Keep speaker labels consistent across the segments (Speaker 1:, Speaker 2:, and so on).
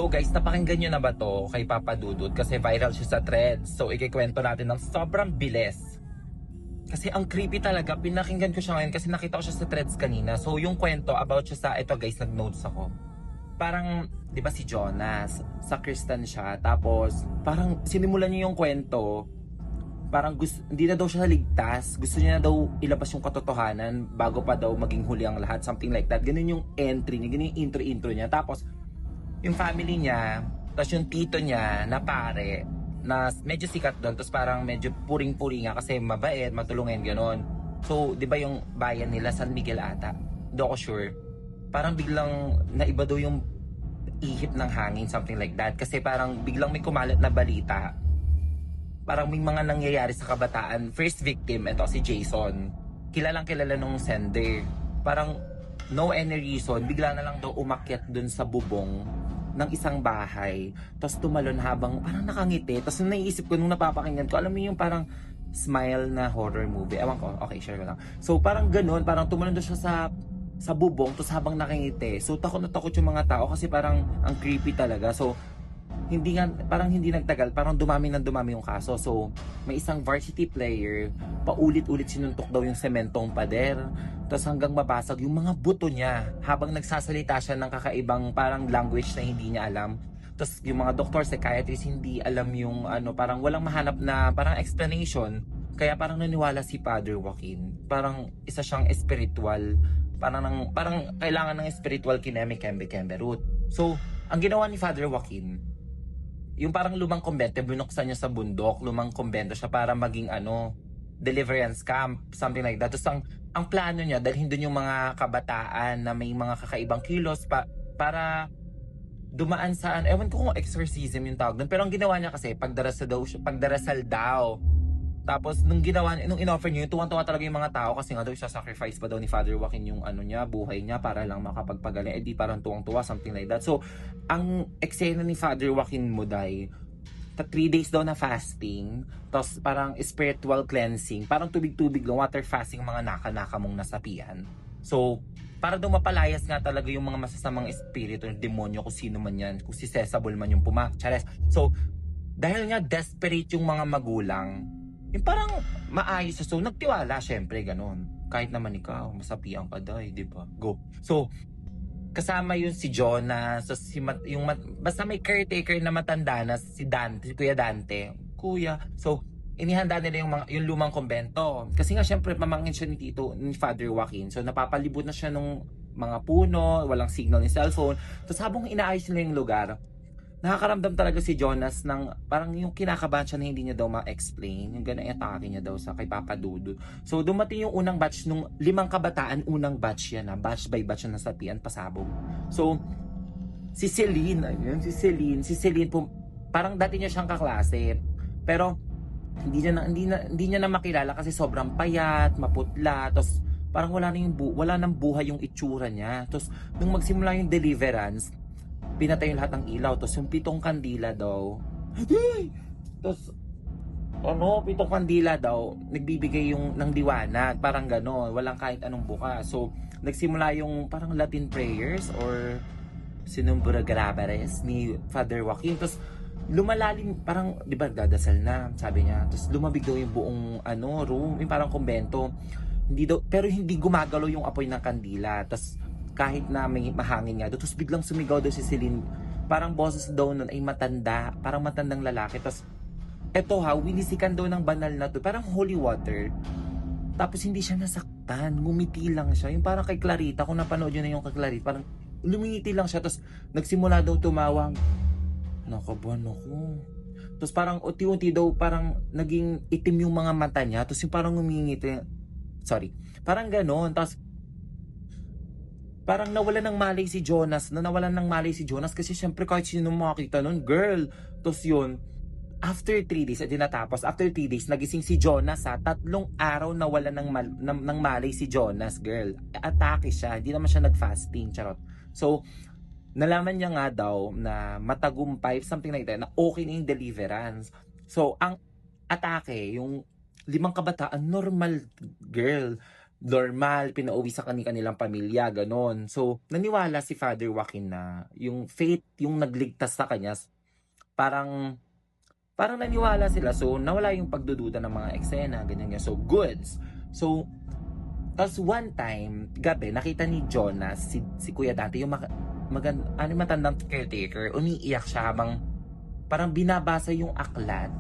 Speaker 1: So guys, napakinggan nyo na ba to kay Papa Dudut? Kasi viral siya sa threads. So ikikwento natin ng sobrang bilis. Kasi ang creepy talaga. Pinakinggan ko siya ngayon kasi nakita ko siya sa threads kanina. So yung kwento about siya sa, ito guys, nag-notes ako. Parang, di ba si Jonas, sakristan siya. Tapos, parang sinimulan niya yung kwento. Parang hindi na daw siya ligtas. Gusto niya na daw ilabas yung katotohanan bago pa daw maging huli ang lahat. Something like that. Ganun yung entry niya. Ganun yung intro niya. Tapos, yung family niya, tapos yung tito niya na pare, na medyo sikat doon, tapos parang medyo puring-puri nga kasi mabait, matulungin, gano'n. So, di ba yung bayan nila, San Miguel ata? Hindi ako sure. Parang biglang naiba daw yung ihip ng hangin, something like that. Kasi parang biglang may kumalat na balita. Parang may mga nangyayari sa kabataan. First victim, ito si Jason. Kilalang kilala nung sender. Parang no any reason, bigla na lang daw umakyat dun sa bubong ng isang bahay, tapos tumalon habang parang nakangiti. Tapos nung naiisip ko, nung napapakinggan ko, alam mo yung parang smile na horror movie. Ewan ko, okay, share ko lang. So parang ganun, parang tumalon doon siya sa bubong, tapos habang nakangiti. So takot na takot yung mga tao kasi parang ang creepy talaga. So hindi nga, parang hindi nagtagal, parang dumami yung kaso. So, may isang varsity player, paulit-ulit sinuntok daw yung sementong pader. Tapos hanggang mabasag yung mga buto niya habang nagsasalita siya ng kakaibang parang language na hindi niya alam. Tapos yung mga doktor, psychiatrist, hindi alam yung ano, parang walang mahanap na parang explanation. Kaya parang naniwala si Father Joaquin. Parang isa siyang spiritual. Parang kailangan ng spiritual kineme-kembe-kembe root. So, ang ginawa ni Father Joaquin, yung parang lumang kumbento, binuksan niya sa bundok, lumang kumbento siya para maging deliverance camp, something like that. Tapos ang plano niya, dalhin doon yung mga kabataan na may mga kakaibang kilos para dumaan sa, ewan ko kung exorcism yung tawag doon. Pero ang ginawa niya kasi, pagdarasal daw. Tapos nung in-offer niyo, tuwang-tuwa talaga yung mga tao kasi nga daw sacrifice pa daw ni Father Joaquin yung buhay niya para lang makapagpagaling. Eh di parang tuwang-tuwa, something like that. So, ang eksena ni Father Joaquin Muday, 3 days daw na fasting, tapos parang spiritual cleansing, parang tubig-tubig lang, water fasting, mga naka-naka mong nasapian. So, para daw mapalayas nga talaga yung mga masasamang espiritu ng demonyo, kung sino man yan, kung si Sesabol man yung Chares. So, dahil nga desperate yung mga magulang, yung parang maayos. So, nagtiwala, syempre, ganun. Kahit naman ikaw, masapian ka dahi, di ba? Go. So, kasama yun si Jonas, so basta may caretaker na matanda na si Dante, si Kuya Dante. Kuya. So, inihanda nila yung lumang kumbento. Kasi nga, syempre, pamangkin siya ni Father Joaquin. So, napapalibot na siya nung mga puno, walang signal ni cellphone. Tapos, habang inaayos nila yung lugar, nakakaramdam talaga si Jonas ng parang yung kinakabahan siya na hindi niya daw ma-explain. Yung ganun yung atake niya daw sa kay Papa Dudut. So dumating yung unang batch nung 5 kabataan, unang batch yan na batch by batch na nasapian, pasabog. So si Celine, ayun, si Celine po, parang dati niya siyang kaklase. Pero hindi niya na makilala kasi sobrang payat, maputla, tapos parang wala nang buhay yung itsura niya. Tapos nung magsimula yung deliverance, pinatay yung lahat ng ilaw. Tapos yung 7 kandila daw, tapos 7 kandila daw nagbibigay yung ng liwanag, parang gano'n, walang kahit anong buka. So nagsimula yung parang Latin prayers or Sinumbra Grabares ni Father Joaquin. Tapos lumalalim, parang di ba dadasal na, sabi niya. Tapos lumabig daw yung buong room, yung parang kumbento. Pero hindi gumagalaw yung apoy ng kandila. Tapos kahit na may mahangin nga doon. Tapos biglang sumigaw daw si Celine. Parang boses daw nun ay matanda. Parang matandang lalaki. Tapos eto winisikan daw ng banal na to. Parang holy water. Tapos hindi siya nasaktan. Ngumiti lang siya. Yung parang kay Clarita. Kung napanood yun na yung kay Clarita. Parang lumingiti lang siya. Tapos nagsimula daw tumawang. Nakabuan ako. Tapos parang unti-unti daw parang naging itim yung mga mata niya. Tapos yung parang ngumingiti. Sorry. Parang ganon. Tapos parang nawalan ng malay si Jonas, kasi syempre kahit sino makakita nun, girl. Tapos yun, after 3 days, after 3 days, nagising si Jonas 3 araw nawalan ng malay si Jonas, girl. Atake siya, hindi naman siya nag-fasting, charot. So, nalaman niya nga daw na matagumpay, something like that, na okay na yung deliverance. So, ang atake, yung 5 kabataan, normal, girl. normal, pinauwi sa kanilang pamilya, ganon. So, naniwala si Father Joaquin na yung faith, yung nagligtas sa kanya, parang, parang naniwala sila. So, nawala yung pagdududa ng mga eksena, ganyan nga. So, goods. So, tapos one time, gabi, nakita ni Jonas, si Kuya Dante, yung matandang caretaker, umiiyak siya habang parang binabasa yung aklat.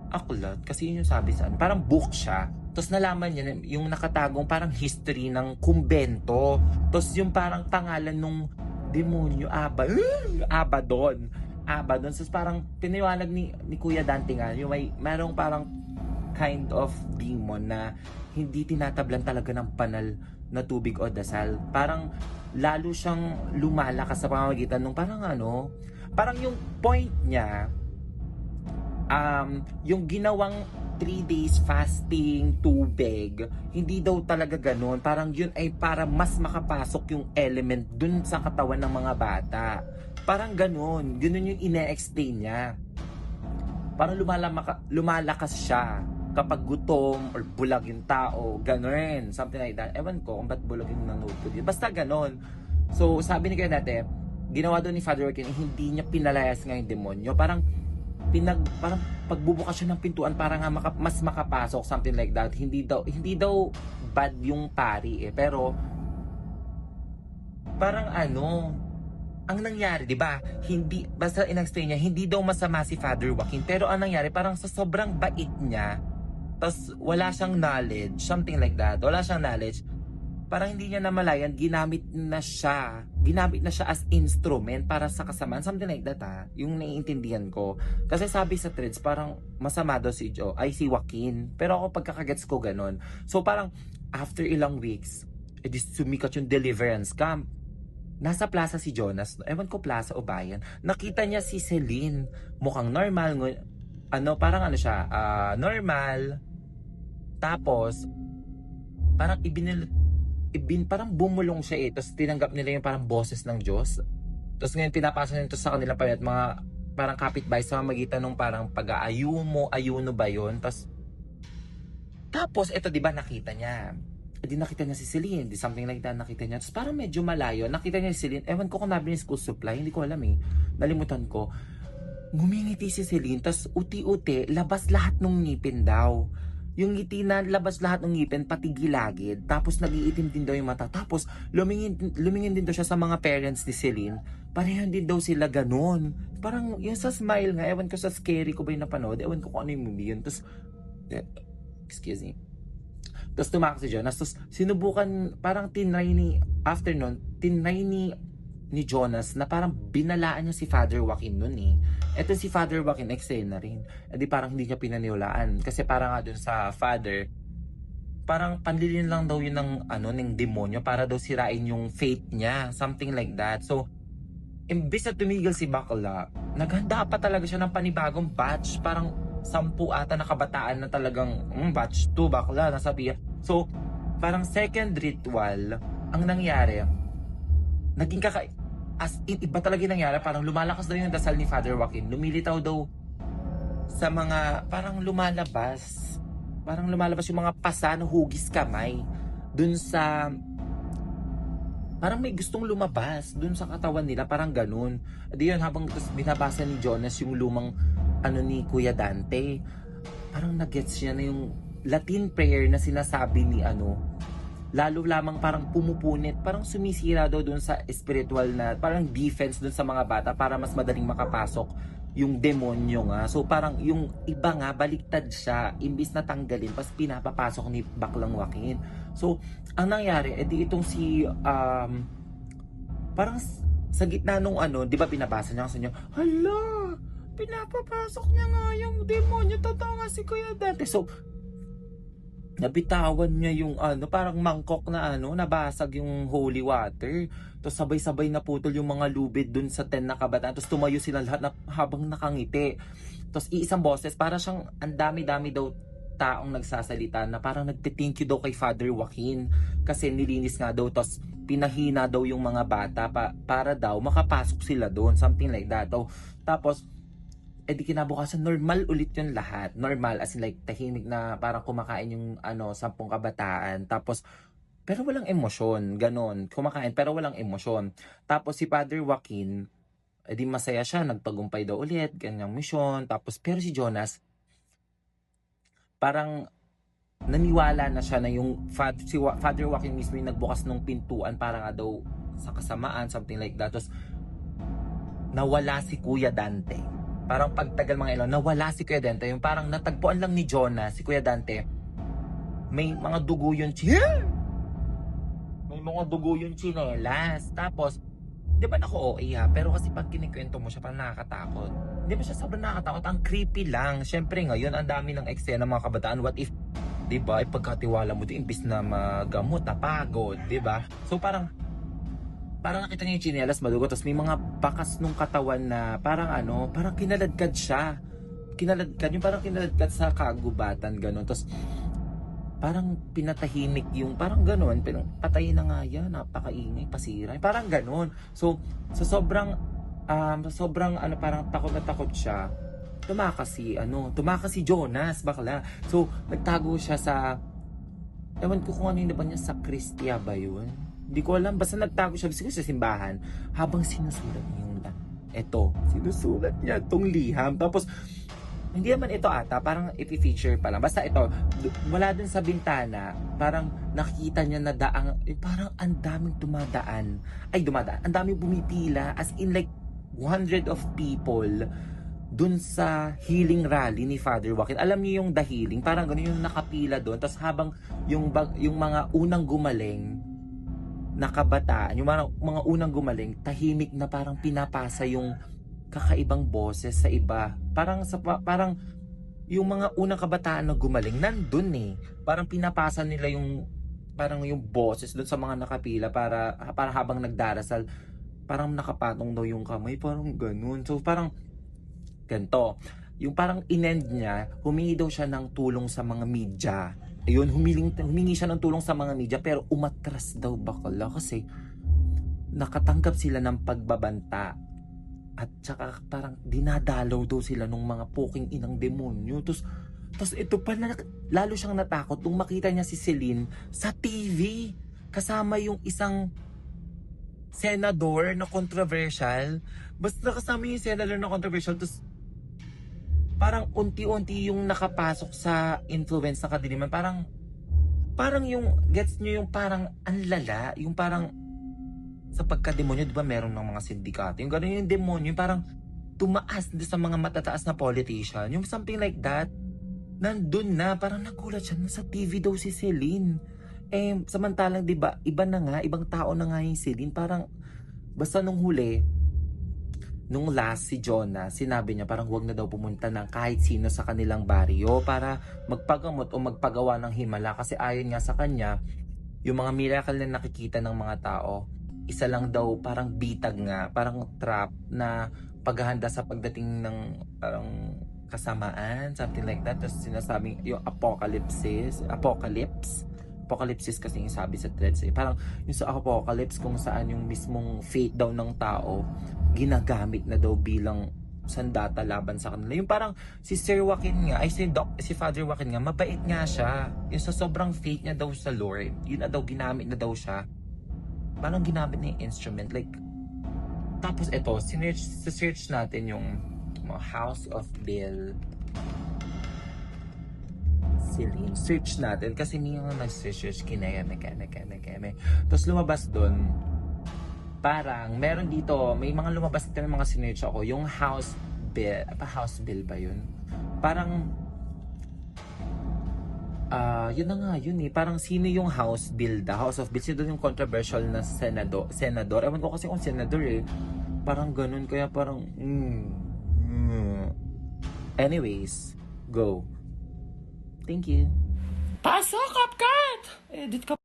Speaker 1: Aklat? Kasi yun yung sabi sa parang book siya. Tapos nalaman niya yung nakatagong parang history ng kumbento. Tapos yung parang pangalan nung demonyo, Abaddon. Abaddon. So parang piniwanag ni Kuya Dante nga, yung merong parang kind of demon na hindi tinatablan talaga ng banal na tubig o dasal. Parang lalo siyang lumalakas sa pamamagitan nung parang parang yung point niya, yung ginawang 3 days fasting, tubig, hindi daw talaga ganun. Parang yun ay para mas makapasok yung element dun sa katawan ng mga bata. Parang ganun. Ganun yung ine-explain niya. Parang lumalakas siya kapag gutom or bulag yung tao. Ganun. Something like that. Ewan ko kung ba't bulag yung nanood ko dito. Basta ganun. So, sabi ni Kuya Dante, ginawa doon ni Father Joaquin, hindi niya pinalayas nga yung demonyo. Parang pagbubukas siya ng pintuan para nga mas makapasok, something like that. Hindi daw bad yung pari pero parang ang nangyari, 'di ba? Hindi basta in-explain niya, hindi daw masama si Father Joaquin, pero ang nangyari parang sa sobrang bait niya, tas wala siyang knowledge, something like that. Wala siyang knowledge. Parang hindi niya namalayan, ginamit na siya as instrument para sa kasamaan, something like that yung naiintindihan ko. Kasi sabi sa threads, parang masama daw si Joaquin, pero ako pagkakagets ko ganon. So parang after ilang weeks, edi sumikat yung Deliverance Camp. Nasa plaza si Jonas, ewan ko plaza o bayan, nakita niya si Celine, mukhang normal, parang siya, normal, tapos parang parang bumulong siya tapos tinanggap nila yung parang boses ng Diyos. Tapos ngayon pinapasa nito sa kanilang pamilya at mga parang kapitbahay sa magitan ng parang ayuno ba yun? Tapos eto, di ba nakita niya? Nakita niya si Celine, something like that, nakita niya. Tapos parang medyo malayo, nakita niya si Celine. Ewan ko kung nabili ni school supply, hindi ko alam nalimutan ko. Ngumingiti si Celine, tapos uti-uti, labas lahat ng ngipin daw. Yung ngiti na labas lahat ng ngipin, pati gilagid. Tapos nag-iitim din daw yung mata. Tapos lumingin din daw siya sa mga parents ni Celine. Pareho din daw sila ganun. Parang yung sa smile nga, ewan ko sa scary ko ba yung napanood. Ewan ko kung ano yung movie yun. Tapos, excuse me. Tapos tumakas si Jonas. Tapos sinubukan, parang tinry ni Jonas na parang binalaan niya si Father Joaquin nun Eto si Father Joaquin, eksena rin. Di parang hindi niya pinaniwalaan. Kasi parang nga dun sa Father, parang panlilin lang daw yun ng demonyo para daw sirain yung faith niya. Something like that. So, imbis na tumigil si Bakla, naghanda pa talaga siya ng panibagong batch. Parang 10 ata na kabataan na talagang batch 2 Bakla, nasabi. So, parang second ritual, ang nangyari, naging as in, iba talaga yung nangyari. Parang lumalakas daw yung dasal ni Father Joaquin. Lumilitaw daw sa mga, parang lumalabas yung mga pasa na hugis kamay dun sa, parang may gustong lumabas dun sa katawan nila, parang ganun. Di yun, habang binabasa ni Jonas yung lumang ni Kuya Dante, parang nag-gets niya na yung Latin prayer na sinasabi ni lalo lamang parang pumupunit, parang sumisira daw dun sa spiritual na parang defense dun sa mga bata para mas madaling makapasok yung demonyo nga. So parang yung iba nga baliktad siya, imbis na tanggalin pas pinapapasok ni Baklang Joaquin. So ang nangyari edi itong si parang sa gitna nung di ba pinabasa niya kasi niya, hala, pinapapasok niya nga yung demonyo, totoo nga si Kuya Dante. So nabitawan niya yung parang mangkok na nabasag yung holy water. Tapos sabay-sabay naputol yung mga lubid dun sa 10 na kabataan. Tapos tumayo sila lahat habang nakangiti. Tapos iisang boses, para siyang ang dami-dami daw taong nagsasalita na parang nagte-thank you daw kay Father Joaquin kasi nilinis nga daw. Tapos pinahina daw yung mga bata para daw makapasok sila doon, something like that. Tapos di kinabukasan normal ulit yung lahat. Normal as in like tahimik na parang kumakain yung 10 kabataan. Tapos pero walang emosyon, ganon. Kumakain pero walang emosyon. Tapos si Father Joaquin, di masaya siya, nagtagumpay daw ulit, ganyang misyon. Tapos pero si Jonas, parang naniwala na siya na yung Father Joaquin mismo yung nagbukas ng pintuan para nga daw sa kasamaan, something like that. Tapos nawala si Kuya Dante. Parang pagtagal mga ilaw, nawala si Kuya Dante. Yung parang natagpuan lang ni Jonas, si Kuya Dante, may mga dugo yung may mga dugo yung tsinelas. Tapos, di ba ako OA ha? Pero kasi pag kinikwento mo siya, parang nakakatakot. Di ba siya sobrang nakakatakot? Ang creepy lang. Siyempre ngayon, ang dami ng eksena mga kabataan. What if, di ba, pagkatiwala mo din, imbis na magamot, napagod, di ba? So parang nakita niya yung tsinelas, madugo. Tapos may mga bakas nung katawan na parang parang kinaladkad siya. Kinaladkad, yung parang kinaladkad sa kagubatan, gano'n. Tapos parang pinatahimik yung parang gano'n, patayin na nga yan, napakaingay, pasira, parang gano'n. So sobrang parang takot na takot siya, tumakas si Jonas, bakla. So nagtago siya sa, ewan ko kung ano yung ba niya, sa Kristia ba yun? Hindi ko alam, basta nagtago siya siguro sa simbahan habang sinusulat niya sinusulat niya itong liham. Tapos hindi naman ito ata, parang i-feature pa lang. Basta ito, mula dun sa bintana, parang nakikita niya na parang ang daming dumadaan. Ang daming bumipila, as in like 100 of people dun sa healing rally ni Father Joaquin. Alam niyo yung The Healing, parang gano'n yung nakapila dun. Tapos habang yung mga unang gumaling na kabataan, yung mga unang gumaling, tahimik na parang pinapasa yung kakaibang boses sa iba. Parang yung mga unang kabataan na gumaling nandun Parang pinapasa nila yung boses doon sa mga nakapila para habang nagdarasal, parang nakapatong daw yung kamay, parang ganun. So parang ganito. Yung parang inend niya, humingi daw siya ng tulong sa mga media. Ayun, humingi siya ng tulong sa mga media, pero umatras daw bakla kasi nakatanggap sila ng pagbabanta. At saka parang dinadalaw daw sila nung mga puking inang demonyo. Tapos ito pa, lalo siyang natakot nung makita niya si Celine sa TV. Kasama yung isang senador na controversial. Basta kasama yung senador na controversial. Tapos parang unti-unti yung nakapasok sa influence na kadiliman. Parang yung, gets nyo yung parang anlala, yung parang sa pagka-demonyo, di ba meron ng mga sindikato? Yung gano'n yung demonyo, yung parang tumaas sa mga matataas na politician. Yung something like that, nandun na, parang nagulat siya, nasa TV daw si Celine. Samantalang, di ba, iba na nga, ibang tao na nga yung Celine. Parang, basta nung huli, nung last si Jonah, sinabi niya parang huwag na daw pumunta ng kahit sino sa kanilang baryo para magpagamot o magpagawa ng himala. Kasi ayon nga sa kanya, yung mga miracle na nakikita ng mga tao, isa lang daw parang bitag nga, parang trap na paghahanda sa pagdating ng parang kasamaan, something like that. Tapos sinasabing yung apocalypse kasi yung sabi sa threads parang yung sa apocalypse kung saan yung mismong fate daw ng tao ginagamit na daw bilang sandata laban sa kanila. Yung parang si Sir Joaquin nga, si Father Joaquin nga, mabait nga siya. Yung sa sobrang faith niya daw sa Lord, yun na daw, ginamit na daw siya. Parang ginamit na yung instrument. Like, tapos ito, search natin yung mga House of Bill. Celine. Search natin kasi may mga nag-search kineme. Tapos lumabas doon, parang meron dito, may mga lumabas dito ng mga sinerch ako, yung House Bill, House Bill ba yun? Parang yun na nga yun parang sino yung House Bill, the House of Bill, sino yung controversial na senador, ewan ko kasi kung senador parang ganun, kaya parang anyways, go. Thank you. Pasok, CapCut! Edit ka.